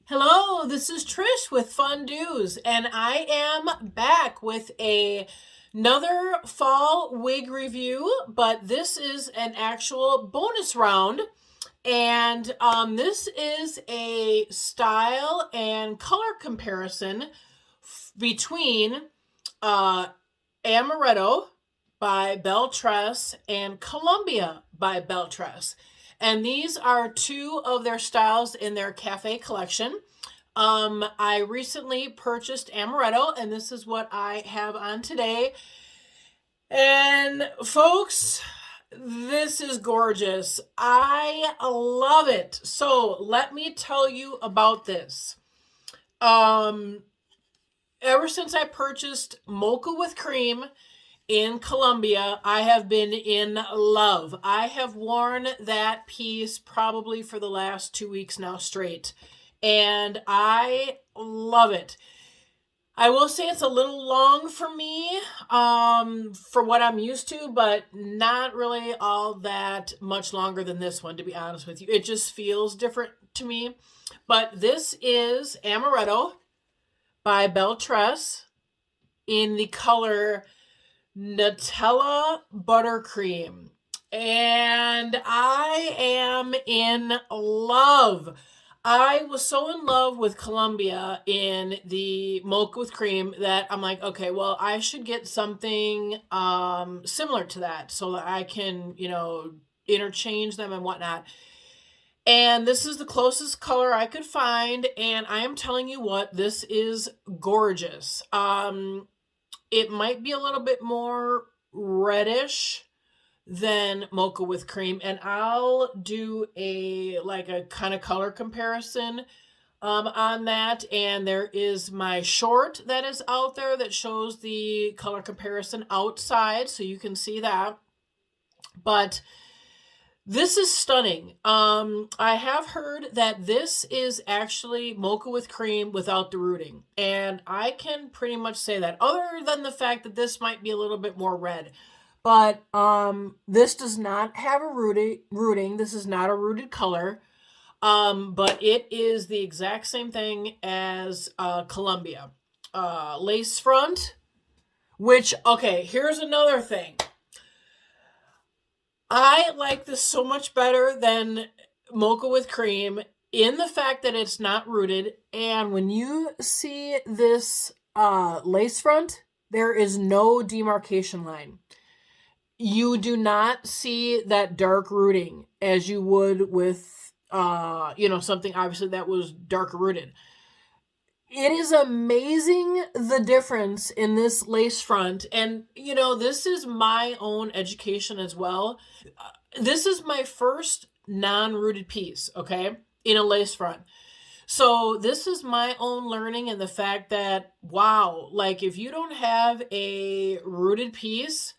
Hello, this is Trish with Fun Do's, and I am back with another fall wig review, but this is an actual bonus round. And this is a style and color comparison between uh, Amaretto by Bell Tress and Columbia by Bell Tress. And these are two of their styles in their cafe collection. I recently purchased Amaretto, and this is what I have on today. And folks, this is gorgeous. I love it. So let me tell you about this. Um, Ever since I purchased Mocha with Cream in Columbia, I have been in love. I have worn that piece probably for the last 2 weeks now straight, and I love it. I will say it's a little long for me, for what I'm used to, but not really all that much longer than this one, to be honest with you. It just feels different to me. But this is Amaretto by Bell Tress in the color Nutella Buttercream. And I am in love. I was so in love with Columbia in the Mocha with Cream that I'm like, okay, well, I should get something similar to that so that I can, interchange them and whatnot. And this is the closest color I could find, and I am telling you what, this is gorgeous. It might be a little bit more reddish than Mocha with Cream, and I'll do a kind of color comparison on that. And there is my short that is out there that shows the color comparison outside, so you can see that. But this is stunning. I have heard that this is actually Mocha with Cream without the rooting. And I can pretty much say that, other than the fact that this might be a little bit more red. But this does not have a rooting. This is not a rooted color. But it is the exact same thing as Columbia. Lace front, which, okay, here's another thing. I like this so much better than Mocha with Cream in the fact that it's not rooted. And when you see this lace front, there is no demarcation line. You do not see that dark rooting as you would with, something obviously that was dark rooted. It is amazing the difference in this lace front. And, this is my own education as well. This is my first non-rooted piece, okay, in a lace front. So this is my own learning, and the fact that, wow, like if you don't have a rooted piece,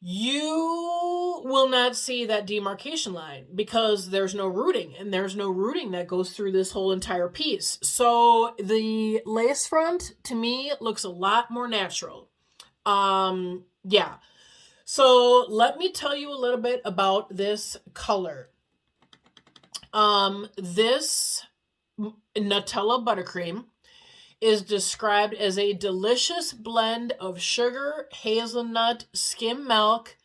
you will not see that demarcation line because there's no rooting, and there's no rooting that goes through this whole entire piece. So the lace front to me looks a lot more natural. Yeah. So let me tell you a little bit about this color. This Nutella Buttercream is described as a delicious blend of sugar, hazelnut, skim milk,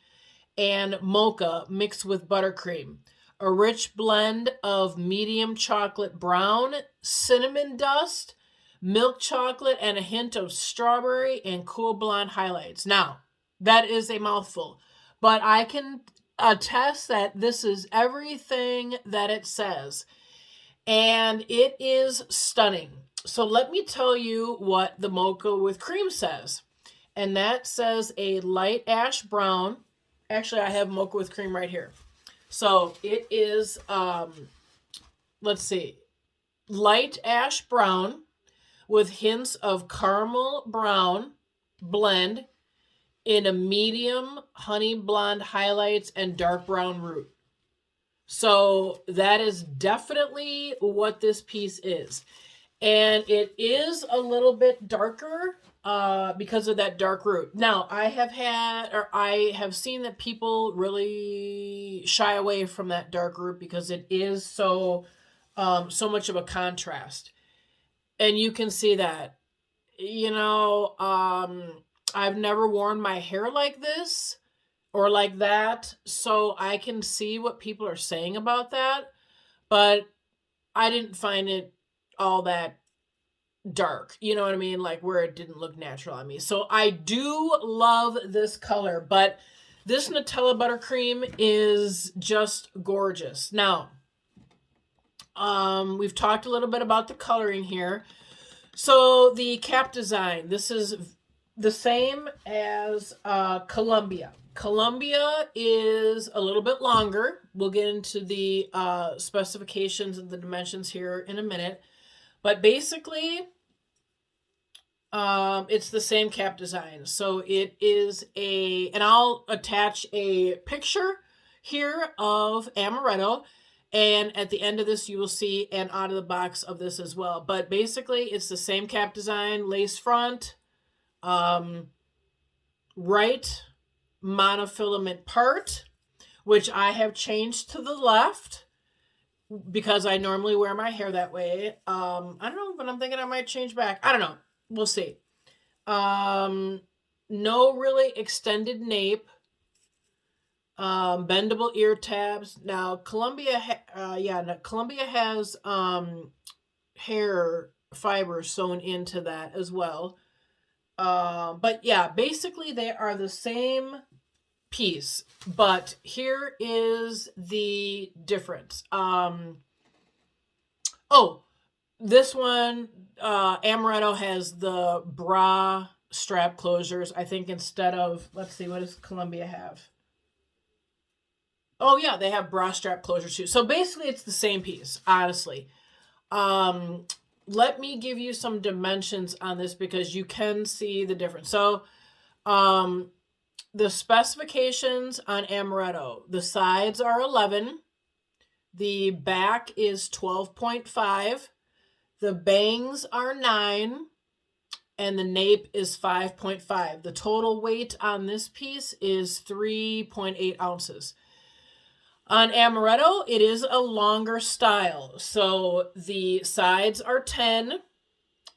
and mocha mixed with buttercream. A rich blend of medium chocolate brown, cinnamon dust, milk chocolate, and a hint of strawberry and cool blonde highlights. Now, that is a mouthful, but I can attest that this is everything that it says. And it is stunning. So let me tell you what the Mocha with Cream says. And that says a light ash brown. Actually, I have Mocha with Cream right here. So it is, let's see, light ash brown with hints of caramel brown blend in a medium honey blonde highlights and dark brown root. So that is definitely what this piece is. And it is a little bit darker because of that dark root. Now, I have seen that people really shy away from that dark root because it is so so much of a contrast. And you can see that, you know, I've never worn my hair like this or like that, so I can see what people are saying about that, but I didn't find it all that dark. You know what I mean? Like where it didn't look natural on me. So I do love this color, but this Nutella Buttercream is just gorgeous. Now, we've talked a little bit about the coloring here. So the cap design, this is the same as Columbia. Columbia is a little bit longer. We'll get into the specifications and the dimensions here in a minute. But basically, it's the same cap design. So it is and I'll attach a picture here of Amaretto. And at the end of this, you will see an out of the box of this as well. But basically, it's the same cap design, lace front, right monofilament part, which I have changed to the left because I normally wear my hair that way. I don't know, but I'm thinking I might change back. I don't know. We'll see. No really extended nape. Bendable ear tabs. Now Columbia, Columbia has hair fiber sewn into that as well. But yeah, basically they are the same piece, but here is the difference. This one, Amaretto has the bra strap closures. I think instead of, let's see, what does Columbia have? Oh yeah, they have bra strap closure too. So basically it's the same piece, honestly. Let me give you some dimensions on this because you can see the difference. So the specifications on Amaretto, the sides are 11. The back is 12.5. The bangs are 9. And the nape is 5.5. The total weight on this piece is 3.8 ounces. On Amaretto, it is a longer style. So the sides are 10.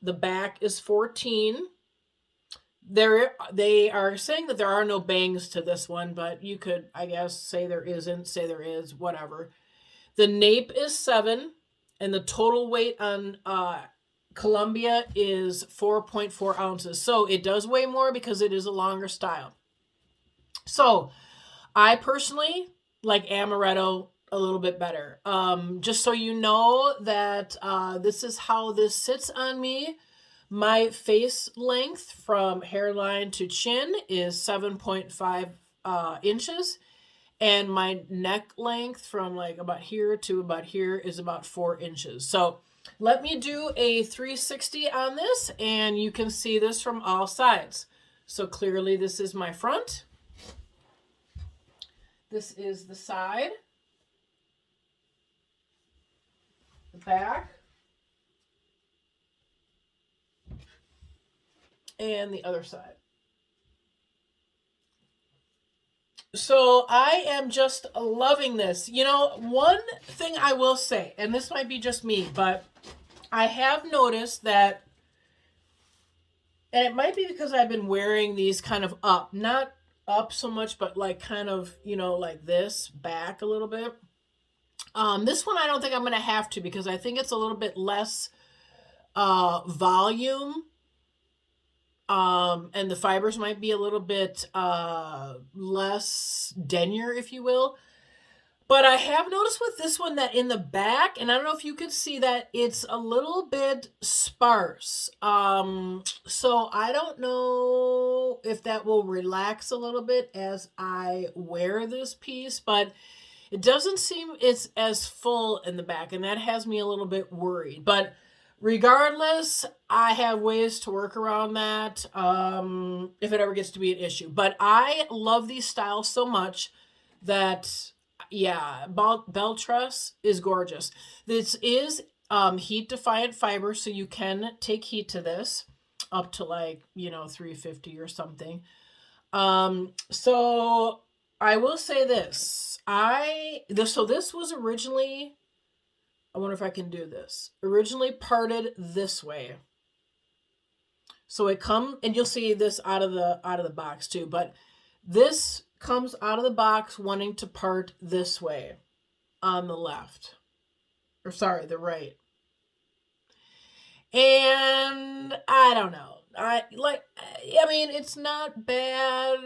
The back is 14. They are saying that there are no bangs to this one, but you could, I guess, say there isn't, say there is, whatever. The nape is 7, and the total weight on Columbia is 4.4 ounces. So it does weigh more because it is a longer style. So I personally like Amaretto a little bit better. Just so you know that this is how this sits on me. My face length from hairline to chin is 7.5 inches. And my neck length from like about here to about here is about 4 inches. So let me do a 360 on this and you can see this from all sides. So clearly this is my front. This is the side, the back, and the other side. So I am just loving this. You know, one thing I will say, and this might be just me, but I have noticed that, and it might be because I've been wearing these kind of up, not up so much, but like kind of, you know, like this back a little bit. This one I don't think I'm going to have to because I think it's a little bit less volume. And the fibers might be a little bit less denier, if you will. But I have noticed with this one that in the back, and I don't know if you could see that, it's a little bit sparse. So I don't know if that will relax a little bit as I wear this piece, but it doesn't seem it's as full in the back, and that has me a little bit worried. But regardless, I have ways to work around that if it ever gets to be an issue. But I love these styles so much that, yeah, Bell Tress is gorgeous. This is heat-defiant fiber, so you can take heat to this up to like, 350 or something. So I will say this. This was originally I wonder if I can do this. Originally parted this way. So it comes, and you'll see this out of the box too, but this comes out of the box wanting to part this way on the left. Or sorry, the right. And I don't know. I mean, it's not bad.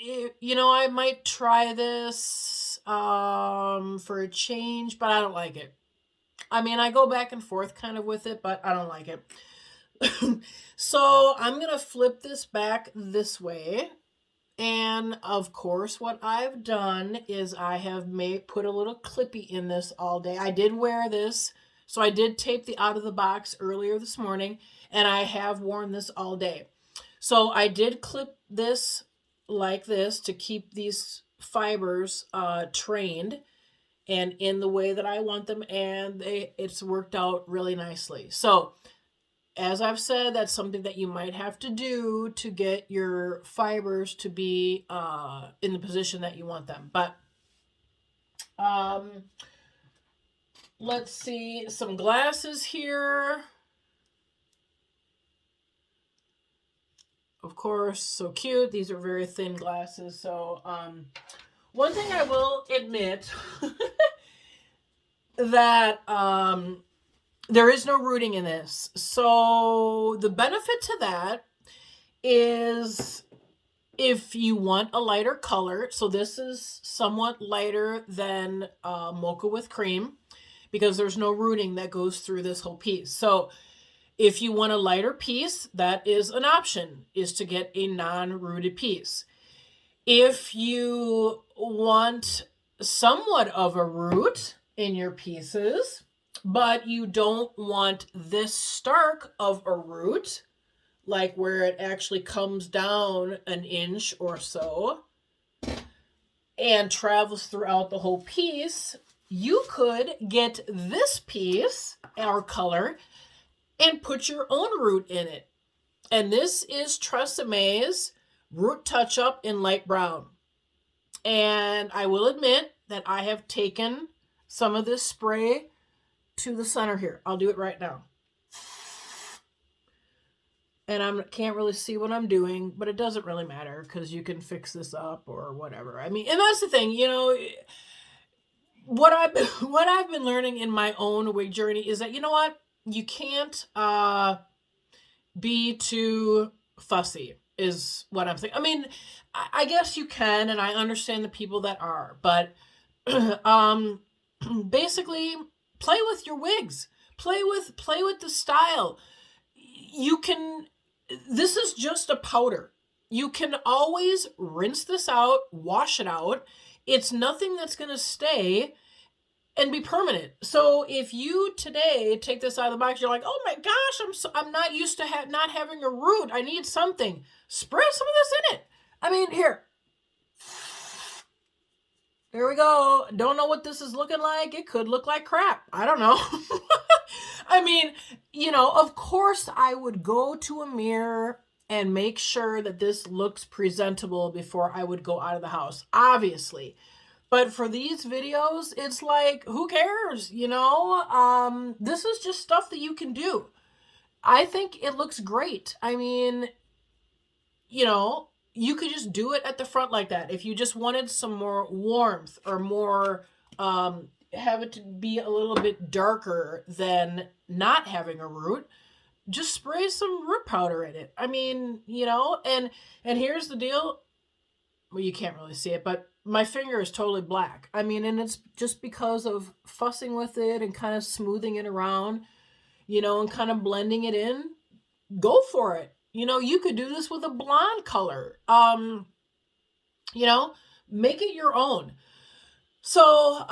I might try this for a change, but I don't like it. I mean, I go back and forth kind of with it, but I don't like it. So I'm going to flip this back this way. And of course, what I've done is I have put a little clippy in this all day. I did wear this. So I did tape the out of the box earlier this morning, and I have worn this all day. So I did clip this like this to keep these fibers trained and in the way that I want them, and it's worked out really nicely. So as I've said, that's something that you might have to do to get your fibers to be in the position that you want them. But let's see, some glasses here. Of course, so cute. These are very thin glasses. So one thing I will admit that there is no rooting in this. So the benefit to that is if you want a lighter color. So this is somewhat lighter than Mocha with cream because there's no rooting that goes through this whole piece. So if you want a lighter piece, that is an option, is to get a non-rooted piece. If you want somewhat of a root in your pieces, but you don't want this stark of a root, like where it actually comes down an inch or so and travels throughout the whole piece, you could get this piece or color and put your own root in it. And this is Treseme's Root Touch Up in light brown. And I will admit that I have taken some of this spray to the center here. I'll do it right now. And I can't really see what I'm doing, but it doesn't really matter because you can fix this up or whatever. I mean, and that's the thing, what I've been learning in my own wig journey is that, you know what? You can't be too fussy is what I'm saying. I mean, I guess you can, and I understand the people that are, but basically play with your wigs. Play with the style. This is just a powder. You can always rinse this out, wash it out. It's nothing that's going to stay and be permanent. So if you today take this out of the box, you're like, oh my gosh, I'm not used to not having a root. I need something. Spray some of this in it. I mean, here. There we go. Don't know what this is looking like. It could look like crap. I don't know. I mean, of course I would go to a mirror and make sure that this looks presentable before I would go out of the house, obviously. But for these videos, it's like, who cares? This is just stuff that you can do. I think it looks great. I mean, you could just do it at the front like that. If you just wanted some more warmth or more, have it to be a little bit darker than not having a root, just spray some root powder in it. I mean, and here's the deal. Well, you can't really see it, but my finger is totally black. I mean, and it's just because of fussing with it and kind of smoothing it around, and kind of blending it in. Go for it. You could do this with a blonde color. Make it your own. So,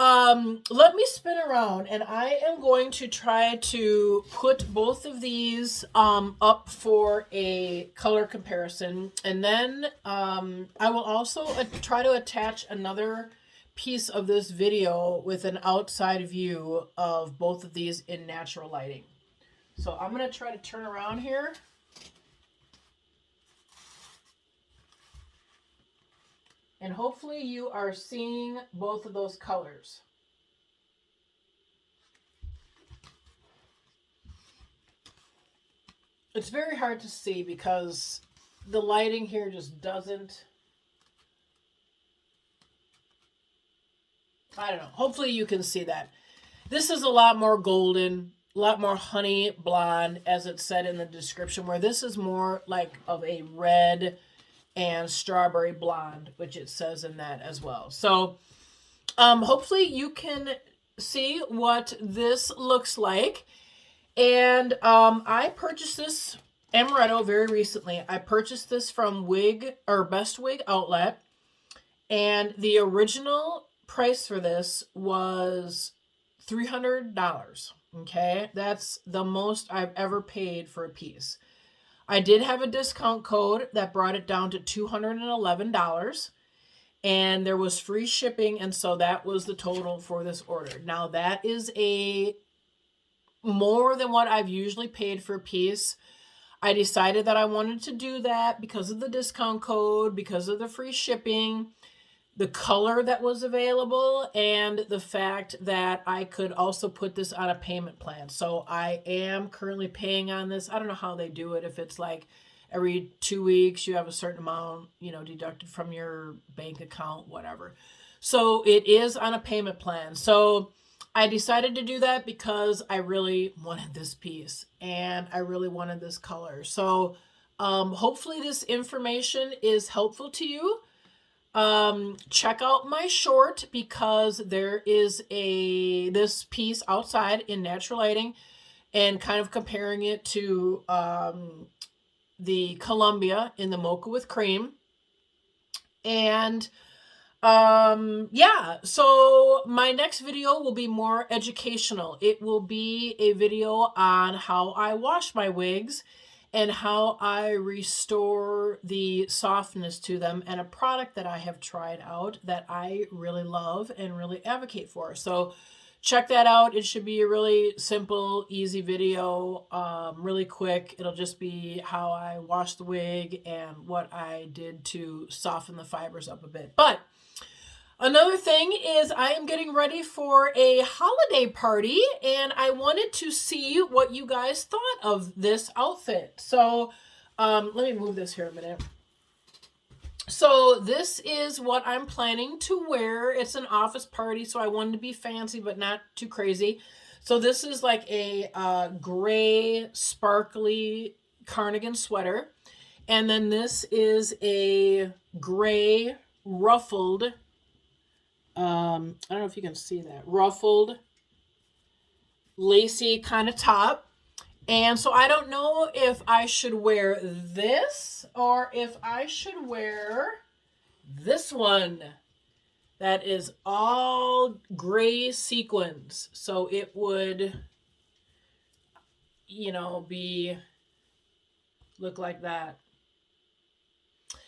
let me spin around, and I am going to try to put both of these up for a color comparison, and then I will also try to attach another piece of this video with an outside view of both of these in natural lighting. So I'm going to try to turn around here. And hopefully you are seeing both of those colors. It's very hard to see because the lighting here just doesn't. I don't know. Hopefully you can see that. This is a lot more golden, a lot more honey blonde, as it said in the description, where this is more like of a red and strawberry blonde, which it says in that as well. So hopefully you can see what this looks like. And I purchased this Amaretto very recently. I purchased this from Best Wig Outlet, and the original price for this was $300. Okay, that's the most I've ever paid for a piece. I did have a discount code that brought it down to $211, and there was free shipping, and so that was the total for this order. Now that is a more than what I've usually paid for a piece. I decided that I wanted to do that because of the discount code, because of the free shipping, the color that was available, and the fact that I could also put this on a payment plan. So I am currently paying on this. I don't know how they do it. If it's like every 2 weeks, you have a certain amount, deducted from your bank account, whatever. So it is on a payment plan. So I decided to do that because I really wanted this piece and I really wanted this color. So hopefully this information is helpful to you. Check out my short because there is this piece outside in natural lighting and kind of comparing it to the Columbia in the Mocha with cream. And yeah, so my next video will be more educational. It will be a video on how I wash my wigs and how I restore the softness to them, and a product that I have tried out that I really love and really advocate for. So check that out. It should be a really simple, easy video, really quick. It'll just be how I wash the wig and what I did to soften the fibers up a bit. But another thing is I am getting ready for a holiday party, and I wanted to see what you guys thought of this outfit. So let me move this here a minute. So this is what I'm planning to wear. It's an office party, so I wanted to be fancy but not too crazy. So this is like a gray sparkly cardigan sweater. And then this is a gray ruffled, I don't know if you can see that, ruffled, lacy kind of top. And so I don't know if I should wear this or if I should wear this one that is all gray sequins. So it would, look like that.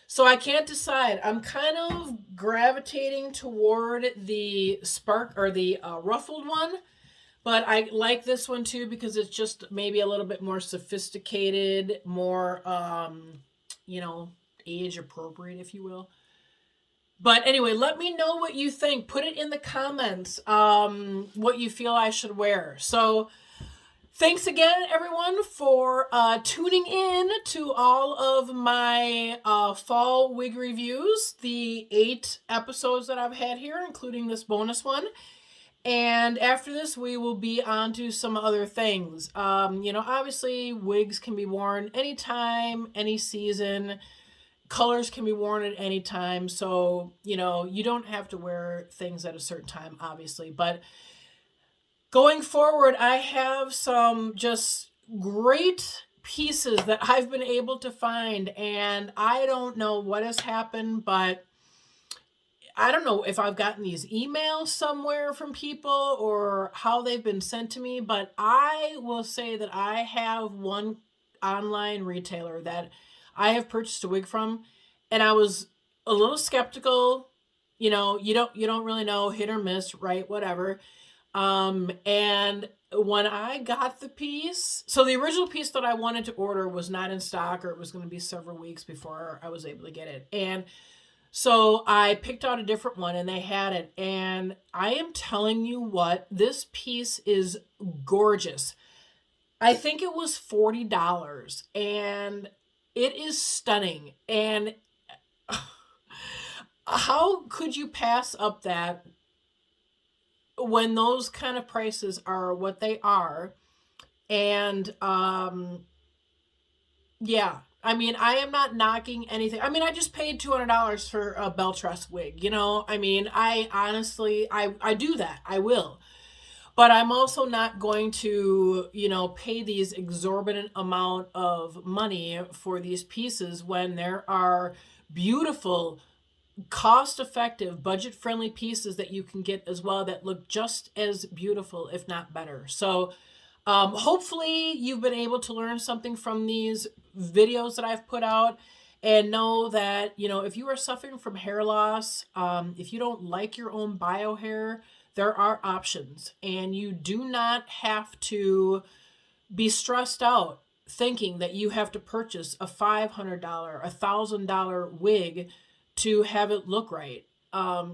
So I can't decide. I'm kind of gravitating toward the ruffled one, but I like this one too because it's just maybe a little bit more sophisticated, more, age appropriate, if you will. But anyway, let me know what you think. Put it in the comments, what you feel I should wear. So thanks again, everyone, for tuning in to all of my fall wig reviews, the 8 episodes that I've had here, including this bonus one. And after this, we will be on to some other things. Obviously, wigs can be worn anytime, any season. Colors can be worn at any time. So, you don't have to wear things at a certain time, obviously. But going forward, I have some just great pieces that I've been able to find, and I don't know what has happened, but I don't know if I've gotten these emails somewhere from people or how they've been sent to me, but I will say that I have one online retailer that I have purchased a wig from, and I was a little skeptical. You don't really know, hit or miss, right? Whatever. And when I got the piece, so the original piece that I wanted to order was not in stock, or it was going to be several weeks before I was able to get it. And so I picked out a different one and they had it. And I am telling you what, this piece is gorgeous. I think it was $40, and it is stunning. And how could you pass up that when those kind of prices are what they are? And yeah, I mean, I am not knocking anything. I mean, I just paid $200 for a Bell Tress wig. I mean, I honestly, I do that. I will. But I'm also not going to, pay these exorbitant amount of money for these pieces when there are beautiful, cost effective, budget friendly pieces that you can get as well that look just as beautiful, if not better. So, hopefully, you've been able to learn something from these videos that I've put out, and know that, if you are suffering from hair loss, if you don't like your own bio hair, there are options, and you do not have to be stressed out thinking that you have to purchase a $500, $1,000 wig to have it look right.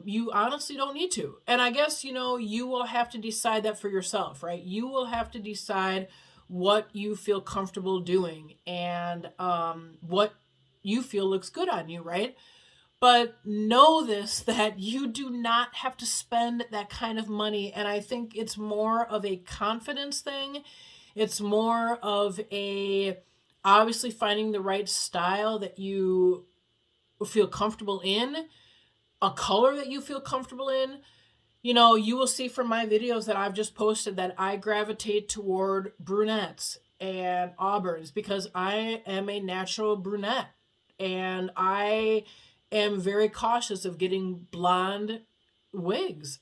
You honestly don't need to. And I guess, you will have to decide that for yourself, right? You will have to decide what you feel comfortable doing, and what you feel looks good on you, right? But know this, that you do not have to spend that kind of money. And I think it's more of a confidence thing. It's more of a, obviously, finding the right style that you feel comfortable in, a color that you feel comfortable in. You will see from my videos that I've just posted that I gravitate toward brunettes and auburns because I am a natural brunette, and I am very cautious of getting blonde wigs.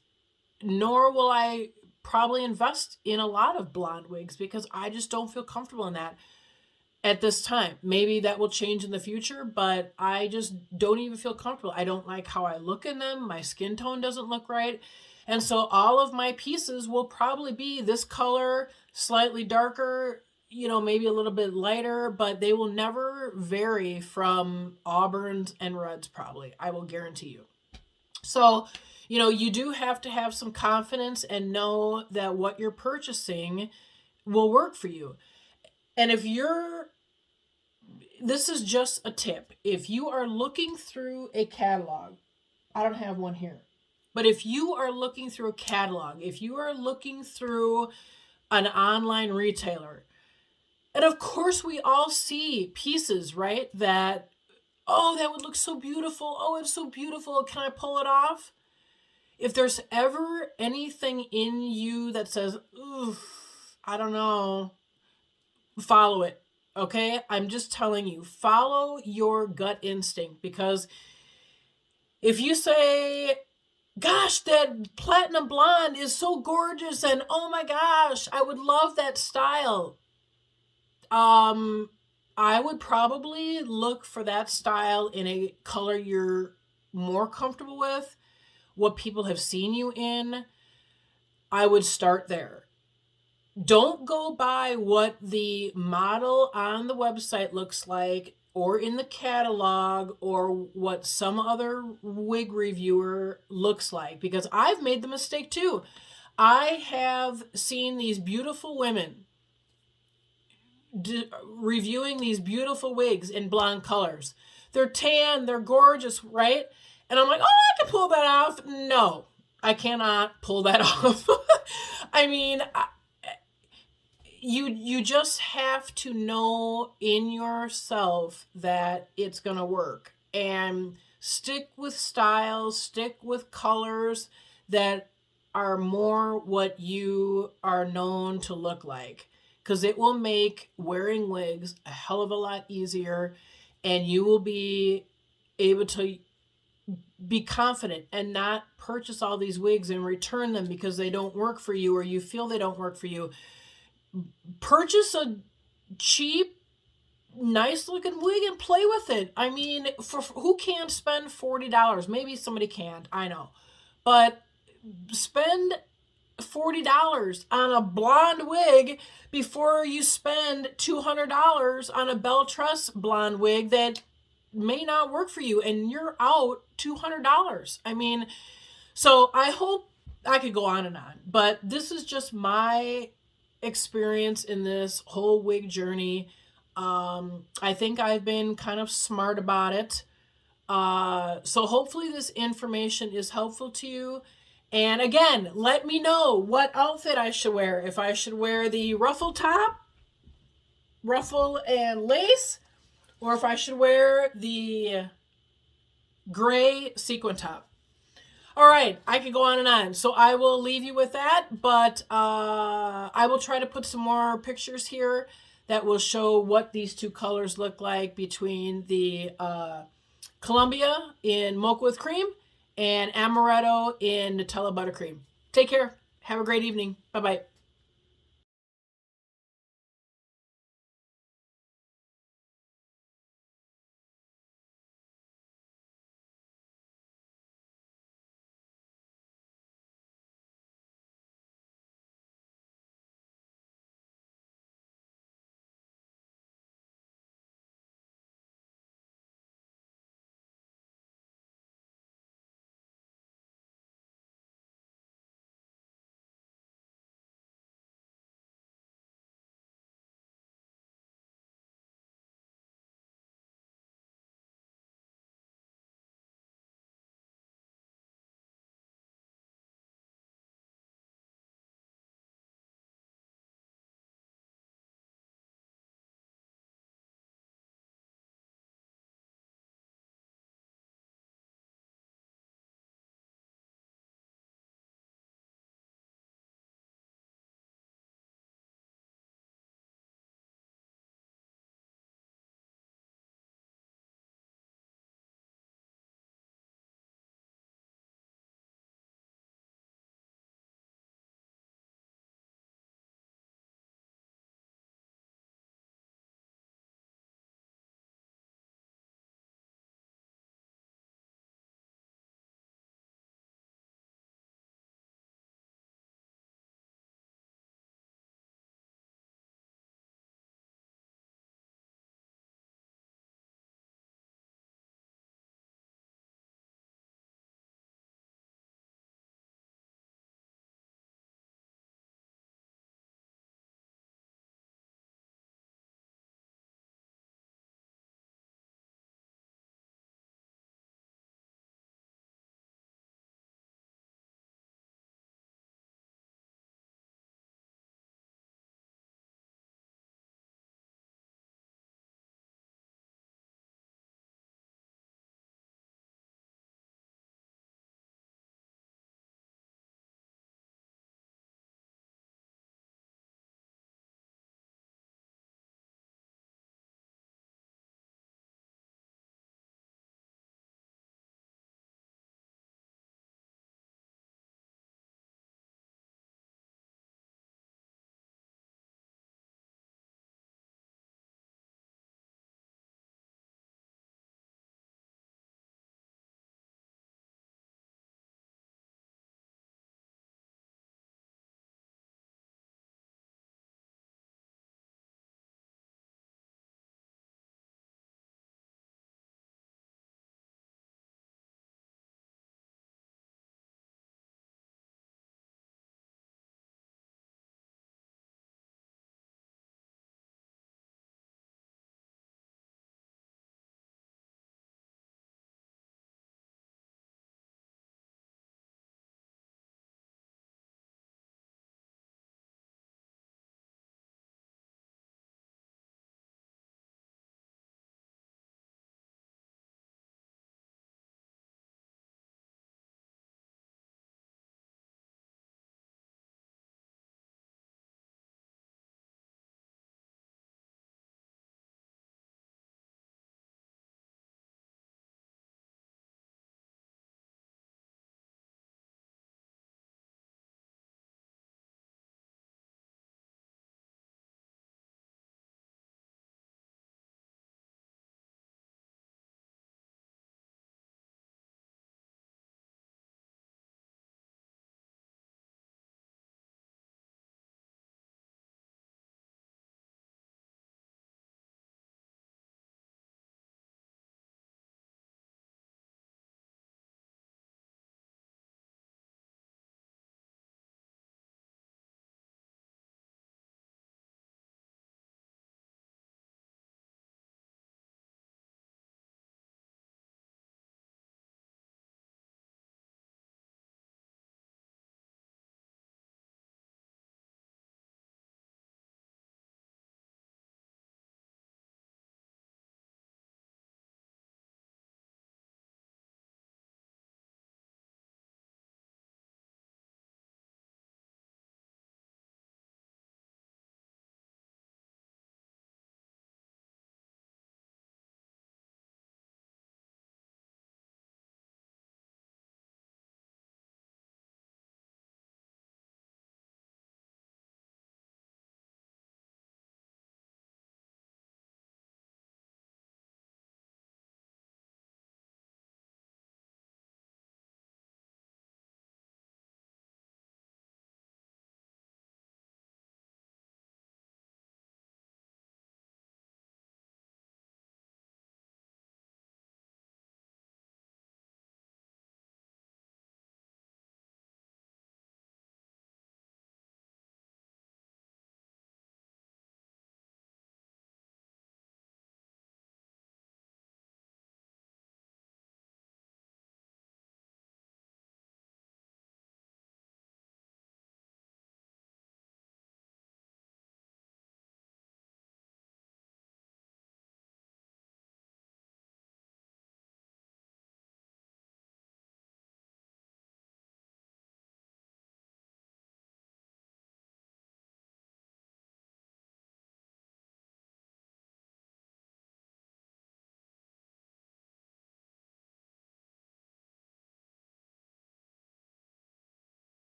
Nor will I probably invest in a lot of blonde wigs because I just don't feel comfortable in that at this time. Maybe that will change in the future, but I just don't even feel comfortable. I don't like how I look in them. My skin tone doesn't look right. And so all of my pieces will probably be this color, slightly darker, maybe a little bit lighter, but they will never vary from auburns and reds, probably. I will guarantee you. So, you do have to have some confidence and know that what you're purchasing will work for you. And this is just a tip. If you are looking through a catalog, I don't have one here, but if you are looking through a catalog, if you are looking through an online retailer, and of course we all see pieces, right? That, oh, that would look so beautiful. Oh, it's so beautiful. Can I pull it off? If there's ever anything in you that says, ooh, I don't know, follow it. Okay? I'm just telling you, follow your gut instinct, because if you say, gosh, that platinum blonde is so gorgeous, and oh my gosh, I would love that style. I would probably look for that style in a color you're more comfortable with, what people have seen you in. I would start there. Don't go by what the model on the website looks like, or in the catalog, or what some other wig reviewer looks like, because I've made the mistake too. I have seen these beautiful women reviewing these beautiful wigs in blonde colors. They're tan, they're gorgeous, right? And I'm like, oh, I can pull that off. No, I cannot pull that off. I mean, you just have to know in yourself that it's gonna work, and stick with styles, stick with colors that are more what you are known to look like, because it will make wearing wigs a hell of a lot easier, and you will be able to be confident and not purchase all these wigs and return them because they don't work for you, or you feel they don't work for you. Purchase a cheap, nice looking wig and play with it. I mean, for who can't spend $40? Maybe somebody can't, I know. But spend $40 on a blonde wig before you spend $200 on a Bell Tress blonde wig that may not work for you, and you're out $200. I mean, so I hope, I could go on and on, but this is just my experience in this whole wig journey. I think I've been kind of smart about it. So hopefully this information is helpful to you. And again, let me know what outfit I should wear. If I should wear the ruffle top, ruffle and lace, or if I should wear the gray sequin top. All right, I could go on and on. So I will leave you with that, but I will try to put some more pictures here that will show what these two colors look like between the Columbia in Mocha with Cream and Amaretto in Nutella Buttercream. Take care. Have a great evening. Bye-bye.